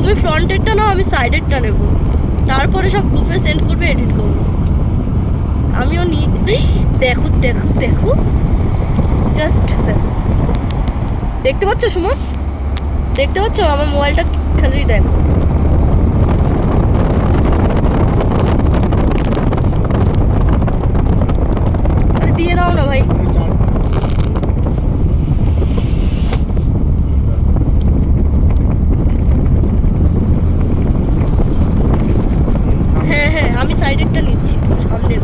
তুমি ফ্রন্টেরটা নাও, আমি সাইডেরটা নেব, তারপরে সব গ্রুপে সেন্ড করবে, এডিট করবো। আমিও নিই। দেখো দেখো দেখো, জাস্ট দেখো, দেখতে পাচ্ছ সুমন? দেখতে পাচ্ছ আমার মোবাইলটা? খালি দেখো। দিয়ে দাও না ভাই। হ্যাঁ হ্যাঁ, আমি সাইডেরটা নিচ্ছি, সামনে।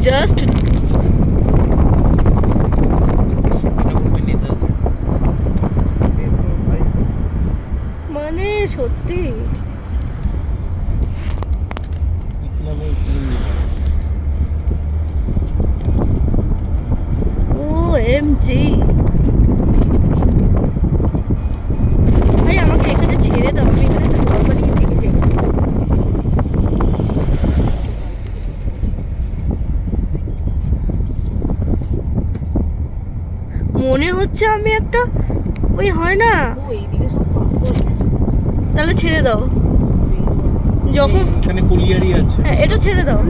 জাস্ট মানে সত্যি OMG ভাই, আমাকে এখানে ছেড়ে দাও, আমি এখানে একটা ঘর বানিয়ে থেকে যাই। মনে হচ্ছে আমি একটা ওই হয় না, তাহলে ছেড়ে দাও। যখন এখানে কলিয়ারি আছে, হ্যাঁ, এটা ছেড়ে দাও।